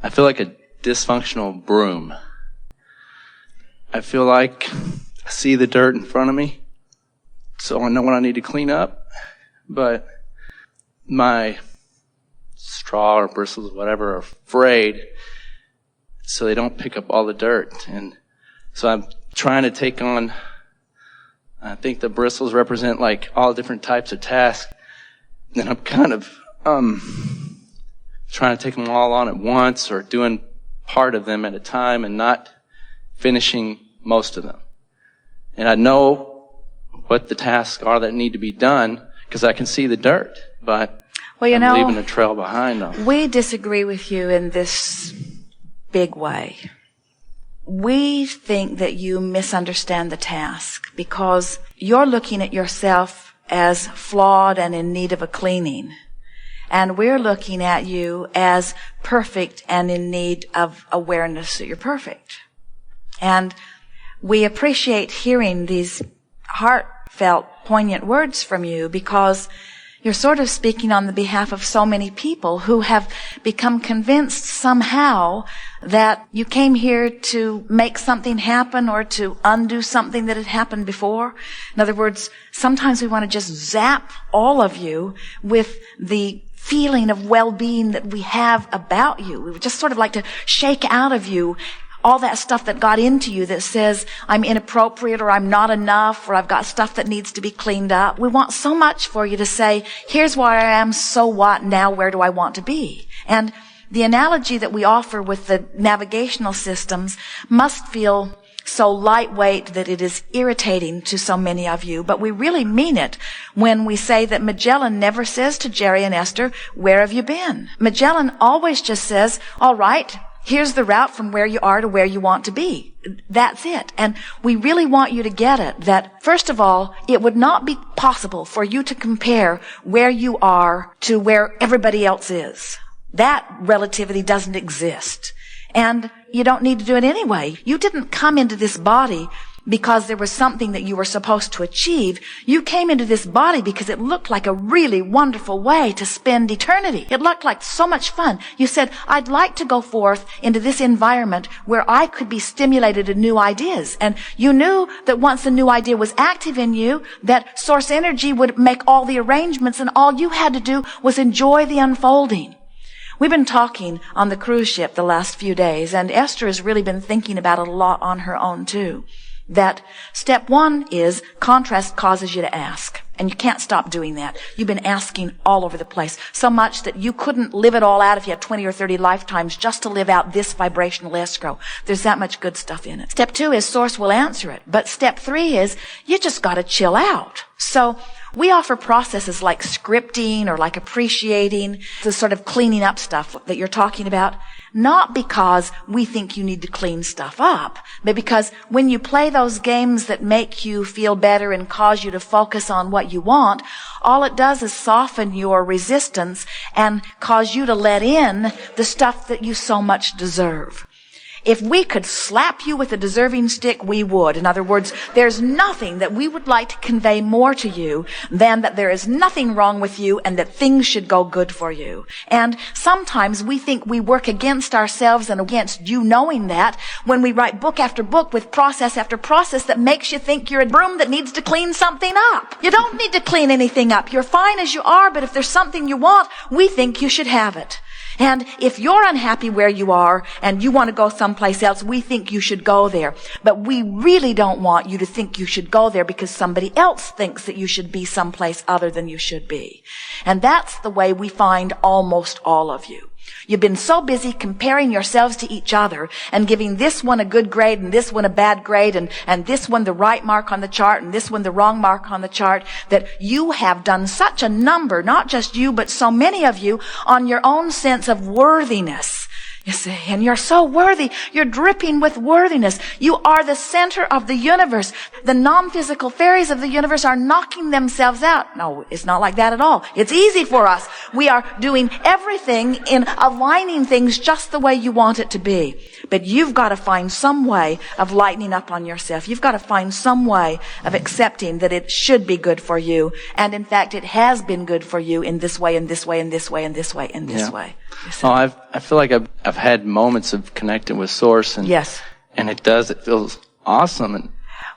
I feel like a dysfunctional broom. I feel like I see the dirt in front of me, so I know what I need to clean up, but my straw or bristles, whatever, are afraid, so they don't pick up all the dirt. And so I'm trying to take on, I think the bristles represent like all different types of tasks, and I'm kind of trying to take them all on at once or doing part of them at a time and not finishing most of them. And I know what the tasks are that need to be done because I can see the dirt, but I'm leaving a trail behind them. We disagree with you in this big way. We think that you misunderstand the task because you're looking at yourself as flawed and in need of a cleaning. And we're looking at you as perfect and in need of awareness that you're perfect. And we appreciate hearing these heartfelt, poignant words from you because you're sort of speaking on the behalf of so many people who have become convinced somehow that you came here to make something happen or to undo something that had happened before. In other words, sometimes we want to just zap all of you with the feeling of well-being that we have about you. We would just sort of like to shake out of you all that stuff that got into you that says, I'm inappropriate or I'm not enough or I've got stuff that needs to be cleaned up. We want so much for you to say, here's where I am, so what, now where do I want to be? And the analogy that we offer with the navigational systems must feel so lightweight that it is irritating to so many of you, but we really mean it when we say that Magellan never says to Jerry and Esther, where have you been? Magellan always just says, all right, here's the route from where you are to where you want to be. That's it. And we really want you to get it, that first of all, it would not be possible for you to compare where you are to where everybody else is. That relativity doesn't exist. And you don't need to do it anyway. You didn't come into this body because there was something that you were supposed to achieve. You came into this body because it looked like a really wonderful way to spend eternity. It looked like so much fun. You said, I'd like to go forth into this environment where I could be stimulated in new ideas. And you knew that once a new idea was active in you, that source energy would make all the arrangements and all you had to do was enjoy the unfolding. We've been talking on the cruise ship the last few days, and Esther has really been thinking about it a lot on her own too. That step one is contrast causes you to ask. And you can't stop doing that. You've been asking all over the place. So much that you couldn't live it all out if you had 20 or 30 lifetimes just to live out this vibrational escrow. There's that much good stuff in it. Step two is source will answer it. But step three is you just got to chill out. So we offer processes like scripting or like appreciating, the sort of cleaning up stuff that you're talking about. Not because we think you need to clean stuff up, but because when you play those games that make you feel better and cause you to focus on what you want, all it does is soften your resistance and cause you to let in the stuff that you so much deserve. If we could slap you with a deserving stick, we would. In other words, there's nothing that we would like to convey more to you than that there is nothing wrong with you and that things should go good for you. And sometimes we think we work against ourselves and against you knowing that when we write book after book with process after process that makes you think you're a broom that needs to clean something up. You don't need to clean anything up. You're fine as you are, but if there's something you want, we think you should have it. And if you're unhappy where you are and you want to go someplace else, we think you should go there. But we really don't want you to think you should go there because somebody else thinks that you should be someplace other than you should be. And that's the way we find almost all of you. You've been so busy comparing yourselves to each other and giving this one a good grade and this one a bad grade and this one the right mark on the chart and this one the wrong mark on the chart that you have done such a number, not just you, but so many of you, on your own sense of worthiness. You see, and you're so worthy. You're dripping with worthiness. You are the center of the universe. The non-physical fairies of the universe are knocking themselves out. No, it's not like that at all. It's easy for us. We are doing everything in aligning things just the way you want it to be. But you've got to find some way of lightening up on yourself. You've got to find some way of accepting that it should be good for you. And in fact, it has been good for you in this way, in this way, in this way, in this way, in this way. Oh, I feel like I've had moments of connecting with Source, and yes, and it feels awesome. And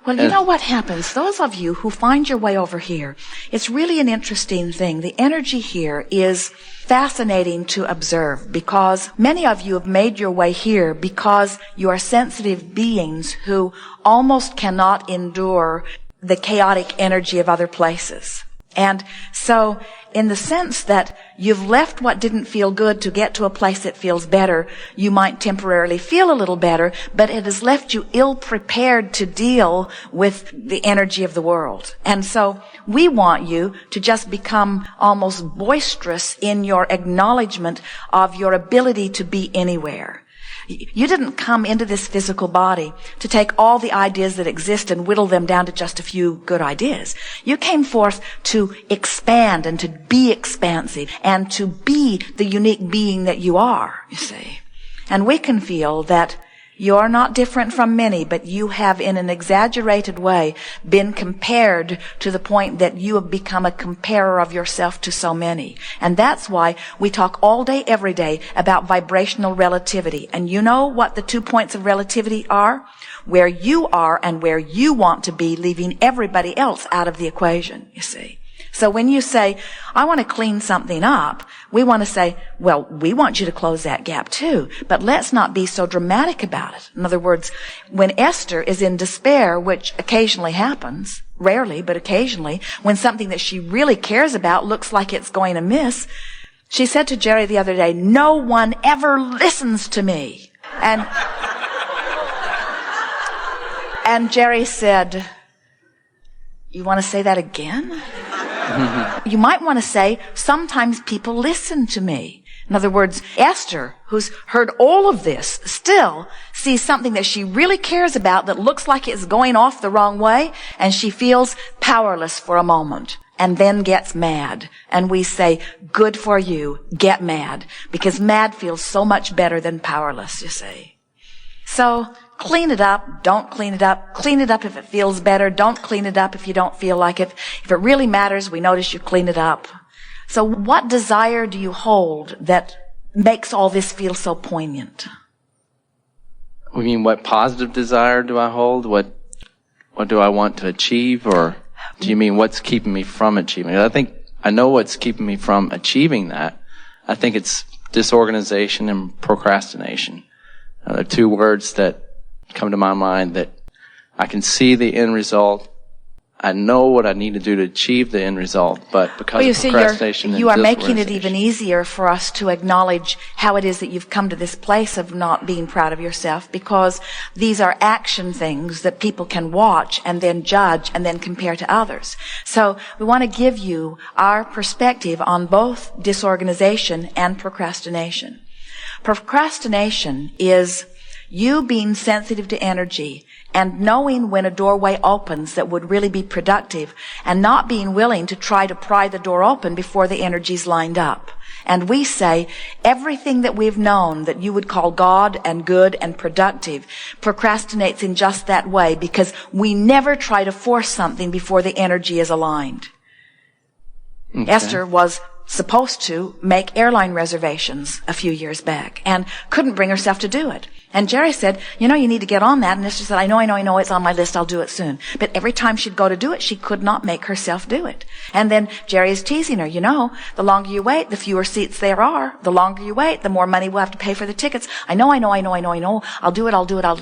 well, you know what happens? Those of you who find your way over here, it's really an interesting thing. The energy here is fascinating to observe because many of you have made your way here because you are sensitive beings who almost cannot endure the chaotic energy of other places. And so, in the sense that you've left what didn't feel good to get to a place that feels better, you might temporarily feel a little better, but it has left you ill-prepared to deal with the energy of the world. And so, we want you to just become almost boisterous in your acknowledgement of your ability to be anywhere. You didn't come into this physical body to take all the ideas that exist and whittle them down to just a few good ideas. You came forth to expand and to be expansive and to be the unique being that you are, you see. And we can feel that you're not different from many, but you have in an exaggerated way been compared to the point that you have become a comparer of yourself to so many. And that's why we talk all day, every day about vibrational relativity. And you know what the 2 points of relativity are? Where you are and where you want to be, leaving everybody else out of the equation, you see. So when you say, I want to clean something up, we want to say, well, we want you to close that gap too, but let's not be so dramatic about it. In other words, when Esther is in despair, which occasionally happens, rarely, but occasionally, when something that she really cares about looks like it's going amiss, she said to Jerry the other day, no one ever listens to me. And Jerry said, you want to say that again? You might want to say, sometimes people listen to me. In other words, Esther, who's heard all of this, still sees something that she really cares about that looks like it's going off the wrong way, and she feels powerless for a moment, and then gets mad. And we say, good for you, get mad, because mad feels so much better than powerless, you see. So, clean it up, don't clean it up. Clean it up if it feels better. Don't clean it up if you don't feel like it. If it really matters, we notice you clean it up. So what desire do you hold that makes all this feel so poignant? I mean, what positive desire do I hold? What do I want to achieve? Or do you mean what's keeping me from achieving it? I think I know what's keeping me from achieving that. I think it's disorganization and procrastination. They're two words that come to my mind that I can see the end result. I know what I need to do to achieve the end result, but because of procrastination you are making it even easier for us to acknowledge how it is that you've come to this place of not being proud of yourself, because these are action things that people can watch and then judge and then compare to others. So we want to give you our perspective on both disorganization and procrastination. Procrastination is you being sensitive to energy and knowing when a doorway opens that would really be productive and not being willing to try to pry the door open before the energy's lined up. And we say everything that we've known that you would call God and good and productive procrastinates in just that way, because we never try to force something before the energy is aligned. Okay. Esther was supposed to make airline reservations a few years back and couldn't bring herself to do it. And Jerry said, you need to get on that. And Esther said, I know, it's on my list, I'll do it soon. But every time she'd go to do it, she could not make herself do it. And then Jerry is teasing her, the longer you wait, the fewer seats there are. The longer you wait, the more money we'll have to pay for the tickets. I know. I'll do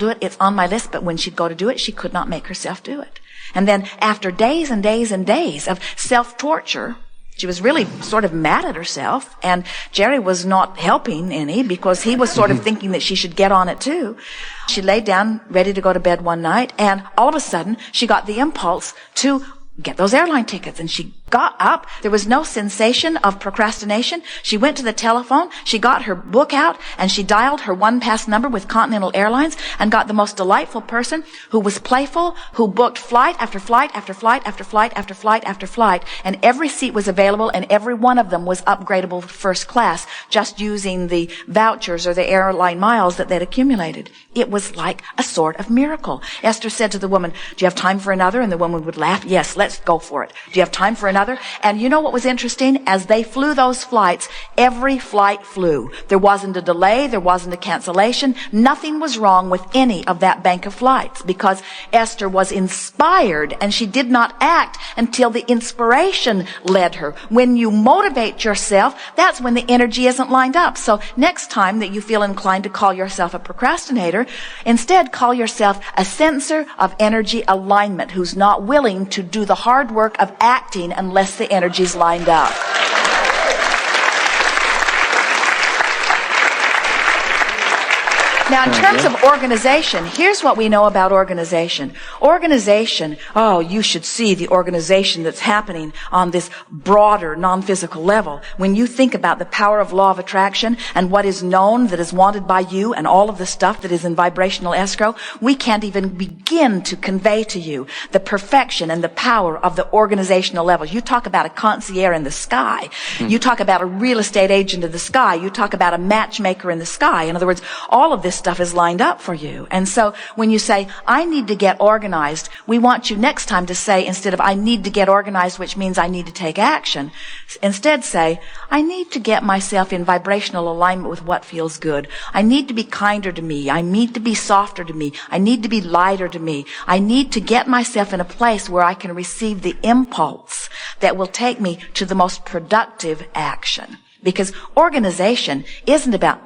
it. It's on my list. But when she'd go to do it, she could not make herself do it. And then after days and days and days of self-torture, she was really sort of mad at herself, and Jerry was not helping any because he was sort of thinking that she should get on it too. She laid down ready to go to bed one night, and all of a sudden she got the impulse to get those airline tickets, and she got up. There was no sensation of procrastination. She went to the telephone, she got her book out, and she dialed her one-pass number with Continental Airlines and got the most delightful person who was playful, who booked flight after flight after flight after flight after flight after flight, and every seat was available, and every one of them was upgradable first class, just using the vouchers or the airline miles that they'd accumulated. It was like a sort of miracle. Esther said to the woman, do you have time for another? And the woman would laugh, yes, let's go for it. Do you have time for another? another. And you know what was interesting? As they flew those flights, every flight flew. There wasn't a delay. There wasn't a cancellation. Nothing was wrong with any of that bank of flights because Esther was inspired and she did not act until the inspiration led her. When you motivate yourself, that's when the energy isn't lined up. So next time that you feel inclined to call yourself a procrastinator, instead call yourself a sensor of energy alignment who's not willing to do the hard work of acting unless the energy's lined up. Now, in terms of organization, here's what we know about organization. Organization, you should see the organization that's happening on this broader, non-physical level. When you think about the power of law of attraction and what is known that is wanted by you and all of the stuff that is in vibrational escrow, we can't even begin to convey to you the perfection and the power of the organizational level. You talk about a concierge in the sky. You talk about a real estate agent in the sky. You talk about a matchmaker in the sky. In other words, all of this stuff is lined up for you. And so when you say, I need to get organized, we want you next time to say, instead of I need to get organized, which means I need to take action, instead say, I need to get myself in vibrational alignment with what feels good. I need to be kinder to me. I need to be softer to me. I need to be lighter to me. I need to get myself in a place where I can receive the impulse that will take me to the most productive action. Because organization isn't about,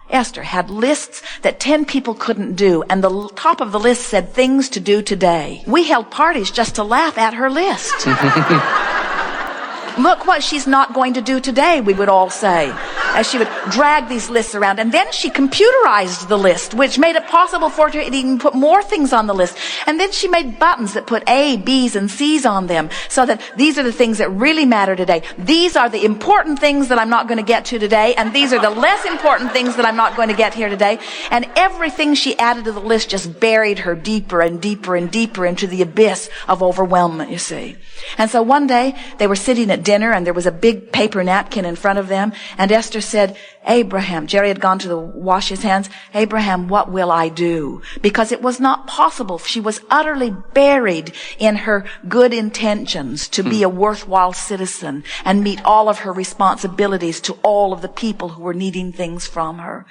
Esther had lists that 10 people couldn't do, and the top of the list said things to do today. We held parties just to laugh at her list. Look what she's not going to do today, we would all say, as she would drag these lists around. And then she computerized the list, which made it possible for her to even put more things on the list. And then she made buttons that put A, B's, and C's on them, so that these are the things that really matter today. These are the important things that I'm not going to get to today, and these are the less important things that I'm not going to get here today. And everything she added to the list just buried her deeper and deeper and deeper into the abyss of overwhelmment, you see. And so one day, they were sitting at dinner, and there was a big paper napkin in front of them, and Esther said, Abraham, Jerry had gone to wash his hands, Abraham, what will I do? Because it was not possible. She was utterly buried in her good intentions to be a worthwhile citizen and meet all of her responsibilities to all of the people who were needing things from her.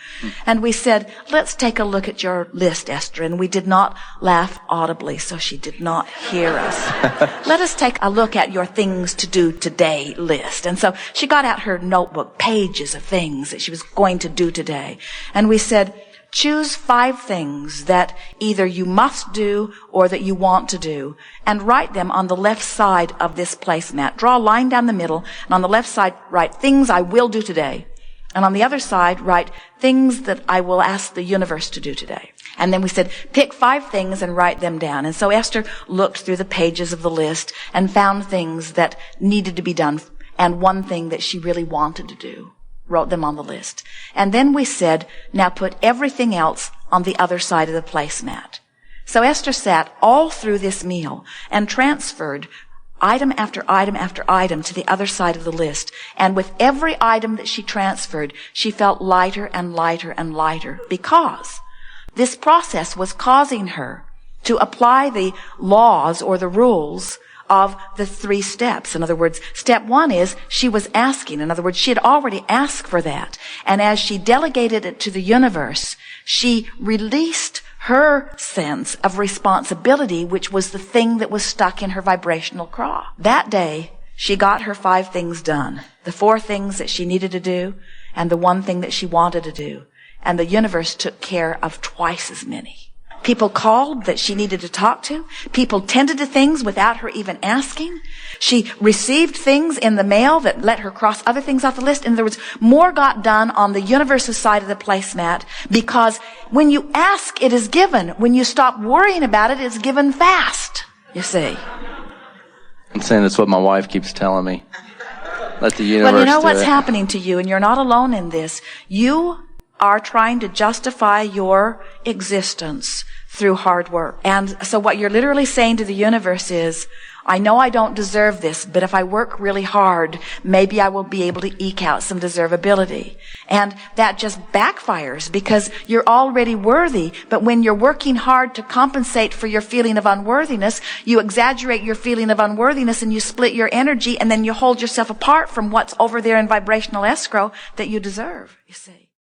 And we said, let's take a look at your list, Esther. And we did not laugh audibly, so she did not hear us. Let us take a look at your things to do today list. And so she got out her notebook, pages of things that she was going to do today. And we said, choose 5 things that either you must do or that you want to do, and write them on the left side of this placemat. Draw a line down the middle, and on the left side, write things I will do today. And on the other side, write things that I will ask the universe to do today. And then we said, pick 5 things and write them down. And so Esther looked through the pages of the list and found things that needed to be done and one thing that she really wanted to do. Wrote them on the list. And then we said, now put everything else on the other side of the placemat. So Esther sat all through this meal and transferred item after item after item to the other side of the list. And with every item that she transferred, she felt lighter and lighter and lighter, because this process was causing her to apply the laws or the rules of the 3 steps. In other words, step 1 is she was asking. In other words, she had already asked for that. And as she delegated it to the universe, she released her sense of responsibility, which was the thing that was stuck in her vibrational craw. That day, she got her 5 things done. The 4 things that she needed to do, and the 1 thing that she wanted to do. And the universe took care of twice as many. People called that she needed to talk to. People tended to things without her even asking. She received things in the mail that let her cross other things off the list. In other words, more got done on the universe's side of the placemat, because when you ask, it is given. When you stop worrying about it, it's given fast, you see. I'm saying that's what my wife keeps telling me. Let the universe Well, you know what's do it. happening to you, and you're not alone in this. You are trying to justify your existence through hard work. And so what you're literally saying to the universe is, I know I don't deserve this, but if I work really hard, maybe I will be able to eke out some deservability. And that just backfires because you're already worthy, but when you're working hard to compensate for your feeling of unworthiness, you exaggerate your feeling of unworthiness and you split your energy, and then you hold yourself apart from what's over there in vibrational escrow that you deserve, you see.